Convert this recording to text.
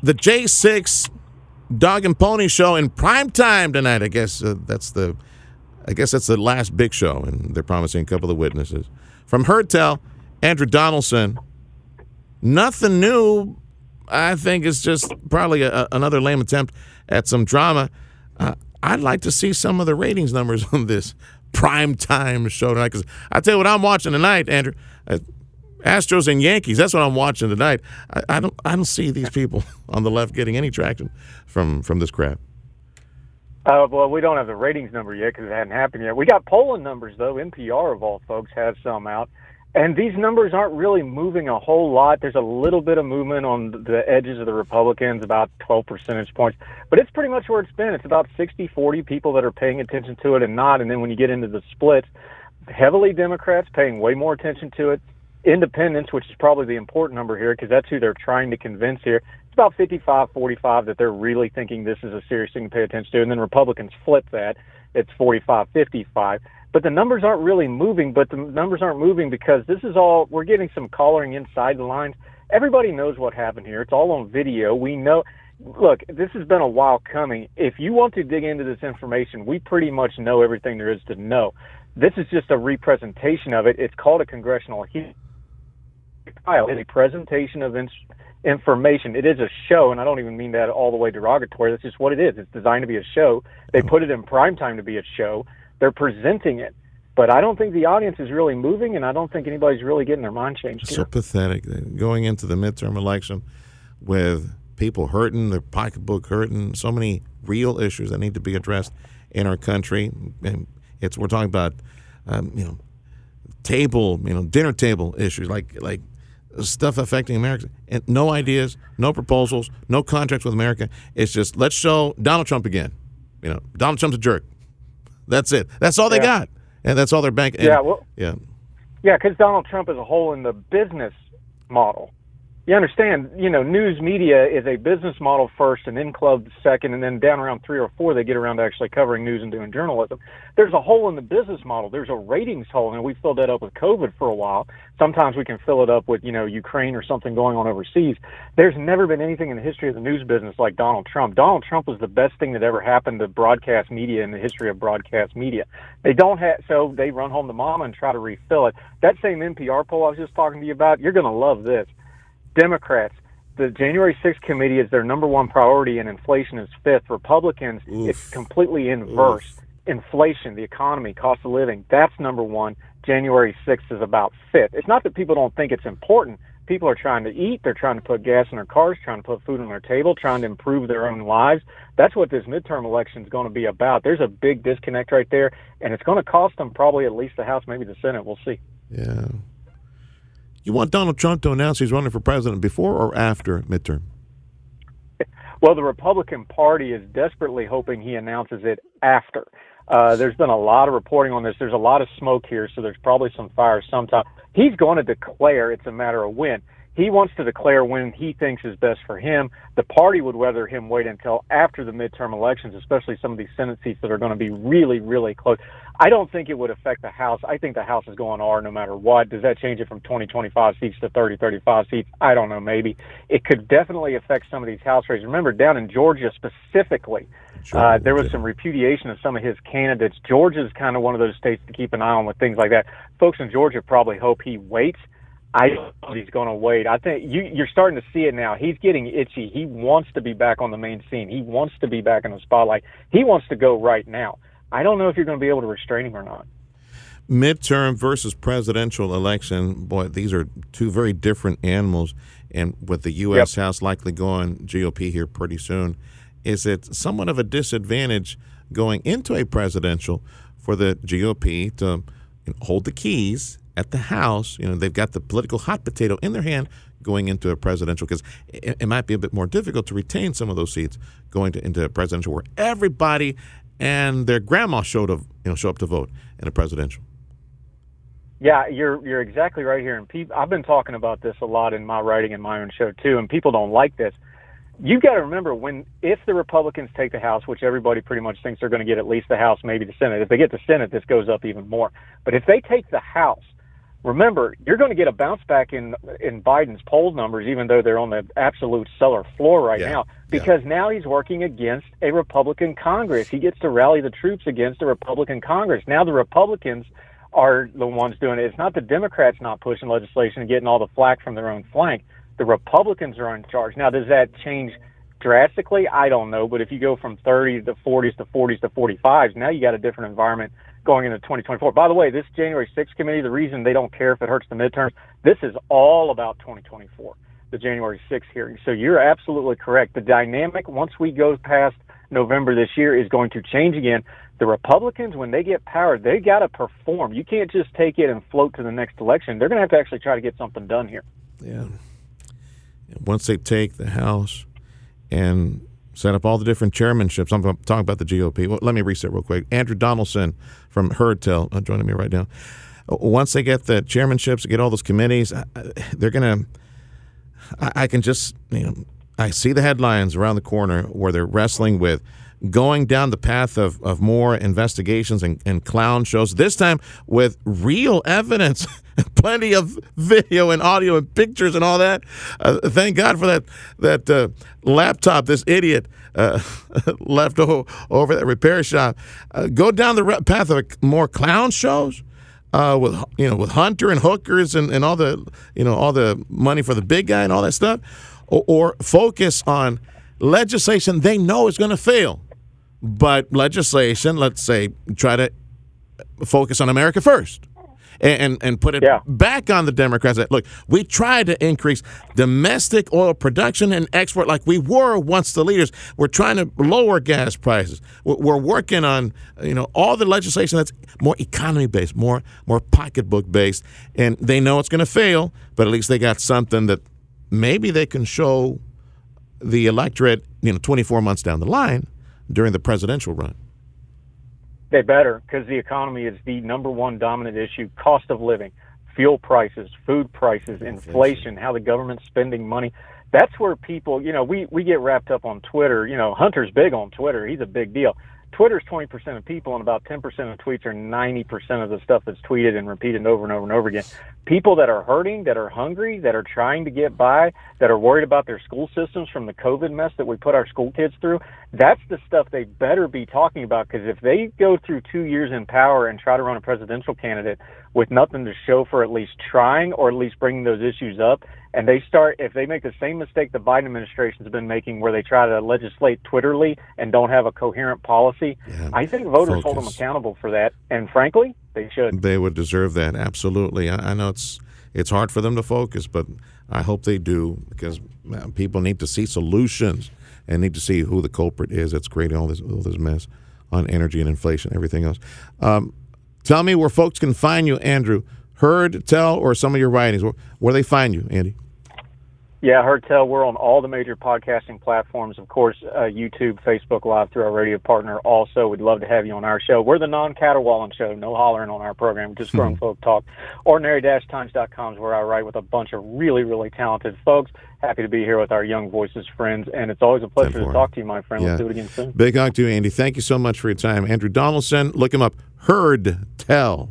the J6 Dog and Pony show in prime time tonight. I guess that's the last big show, and they're promising a couple of witnesses. From Hertel, Andrew Donaldson. Nothing new. I think it's just probably another lame attempt at some drama. I'd like to see some of the ratings numbers on this prime time show tonight, because I tell you what I'm watching tonight, Andrew. Astros and Yankees. That's what I'm watching tonight. I don't see these people on the left getting any traction from this crap. Well, we don't have the ratings number yet because it hadn't happened yet. We got polling numbers, though. NPR, of all folks, has some out. And these numbers aren't really moving a whole lot. There's a little bit of movement on the edges of the Republicans, about 12 percentage points. But it's pretty much where it's been. It's about 60-40 people that are paying attention to it and not. And then when you get into the splits, heavily Democrats paying way more attention to it. Independents, which is probably the important number here because that's who they're trying to convince here. It's about 55-45 that they're really thinking this is a serious thing to pay attention to. And then Republicans flip that. It's 45-55. But the numbers aren't really moving, but the numbers aren't moving because this is all, we're getting some collaring inside the lines. Everybody knows what happened here. It's all on video. We know, look, this has been a while coming. If you want to dig into this information, we pretty much know everything there is to know. This is just a representation of it. It's called a congressional hearing. It's a presentation of information. It is a show, and I don't even mean that all the way derogatory. That's just what it is. It's designed to be a show. They put it in prime time to be a show. They're presenting it. But I don't think the audience is really moving, and I don't think anybody's really getting their mind changed here. So pathetic. Going into the midterm election with people hurting, their pocketbook hurting, so many real issues that need to be addressed in our country. And we're talking about, dinner table issues, like stuff affecting America. And no ideas, no proposals, no contracts with America. It's just, let's show Donald Trump again. Donald Trump's a jerk. That's it. That's all they got. And that's all they're banking. Yeah, because Donald Trump is a hole in the business model. You understand, news media is a business model first and then club second, and then down around 3 or 4, they get around to actually covering news and doing journalism. There's a hole in the business model. There's a ratings hole, and we filled that up with COVID for a while. Sometimes we can fill it up with, Ukraine or something going on overseas. There's never been anything in the history of the news business like Donald Trump. Donald Trump was the best thing that ever happened to broadcast media in the history of broadcast media. They don't have, so they run home to mama and try to refill it. That same NPR poll I was just talking to you about, you're going to love this. Democrats, the January 6th committee is their number one priority, and inflation is fifth. Republicans, it's completely inverse. Inflation, the economy, cost of living, that's number one. January 6th is about fifth. It's not that people don't think it's important. People are trying to eat. They're trying to put gas in their cars, trying to put food on their table, trying to improve their own lives. That's what this midterm election is going to be about. There's a big disconnect right there, and it's going to cost them probably at least the House, maybe the Senate. We'll see. Yeah. You want Donald Trump to announce he's running for president before or after midterm? Well, the Republican Party is desperately hoping he announces it after. There's been a lot of reporting on this. There's a lot of smoke here, so there's probably some fire sometime. He's going to declare. It's a matter of when. He wants to declare when he thinks is best for him. The party would rather him wait until after the midterm elections, especially some of these Senate seats that are going to be really, really close. I don't think it would affect the House. I think the House is going R no matter what. Does that change it from 20, 25 seats to 30, 35 seats? I don't know, maybe. It could definitely affect some of these House races. Remember, down in Georgia specifically, there was some repudiation of some of his candidates. Georgia's kind of one of those states to keep an eye on with things like that. Folks in Georgia probably hope he waits. I don't know if he's going to wait. I think you're starting to see it now. He's getting itchy. He wants to be back on the main scene. He wants to be back in the spotlight. He wants to go right now. I don't know if you're going to be able to restrain him or not. Midterm versus presidential election, boy, these are two very different animals. And with the U.S. House likely going GOP here pretty soon, is it somewhat of a disadvantage going into a presidential for the GOP to hold the keys at the House? They've got the political hot potato in their hand going into a presidential, because it might be a bit more difficult to retain some of those seats going into a presidential where everybody and their grandma show up to vote in a presidential. Yeah, you're exactly right here. And I've been talking about this a lot in my writing and my own show too, and people don't like this. You've got to remember, if the Republicans take the House, which everybody pretty much thinks they're going to get at least the House, maybe the Senate. If they get the Senate, this goes up even more. But if they take the House, remember, you're going to get a bounce back in Biden's poll numbers, even though they're on the absolute stellar floor right now, because now he's working against a Republican Congress. He gets to rally the troops against a Republican Congress. Now the Republicans are the ones doing it. It's not the Democrats not pushing legislation and getting all the flack from their own flank. The Republicans are in charge. Now, does that change drastically? I don't know. But if you go from 30 to 40s to 40s to 45s, now you got a different environment going into 2024. By the way, this January 6th committee, the reason they don't care if it hurts the midterms, this is all about 2024, the January 6th hearing. So you're absolutely correct. The dynamic, once we go past November this year, is going to change again. The Republicans, when they get power, they got to perform. You can't just take it and float to the next election. They're going to have to actually try to get something done here. Yeah. Once they take the House and set up all the different chairmanships, I'm talking about the GOP. Well, let me reset real quick. Andrew Donaldson from HerdTel joining me right now. Once they get the chairmanships, get all those committees, they're going to – I can just I see the headlines around the corner where they're wrestling with going down the path of more investigations and clown shows, this time with real evidence, plenty of video and audio and pictures and all that. Thank God for that laptop this idiot left over at the repair shop. Go down the path of more clown shows with Hunter and hookers and all the money for the big guy and all that stuff, or focus on legislation they know is going to fail. But legislation, let's say, try to focus on America first and put it back on the Democrats. Look, we tried to increase domestic oil production and export like we were once the leaders. We're trying to lower gas prices. We're working on all the legislation that's more economy-based, more pocketbook-based. And they know it's going to fail, but at least they got something that maybe they can show the electorate 24 months down the line during the presidential run. They better, because the economy is the number one dominant issue. Cost of living, fuel prices, food prices, inflation, how the government's spending money. That's where people, we get wrapped up on Twitter. Hunter's big on Twitter. He's a big deal. Twitter's 20% of people, and about 10% of tweets are 90% of the stuff that's tweeted and repeated over and over and over again. People that are hurting, that are hungry, that are trying to get by, that are worried about their school systems from the COVID mess that we put our school kids through, that's the stuff they better be talking about, because if they go through 2 years in power and try to run a presidential candidate with nothing to show for at least trying or at least bringing those issues up, and if they make the same mistake the Biden administration's been making where they try to legislate Twitterly and don't have a coherent policy, I think voters hold them accountable for that. And frankly, they should. They would deserve that, absolutely. I know it's hard for them to focus, but I hope they do, because people need to see solutions and need to see who the culprit is that's creating all this mess on energy and inflation, everything else. Tell me where folks can find you, Andrew. HerdTel or some of your writings. Where they find you, Andy? Yeah, HerdTel. We're on all the major podcasting platforms. Of course, YouTube, Facebook Live through our radio partner. Also, we'd love to have you on our show. We're the non-caterwauling show. No hollering on our program. Just grown folk talk. Ordinary-times.com is where I write with a bunch of really, really talented folks. Happy to be here with our Young Voices friends, and it's always a pleasure to talk to you, my friend. Let's do it again soon. Big hug to you, Andy. Thank you so much for your time. Andrew Donaldson, look him up. HerdTel.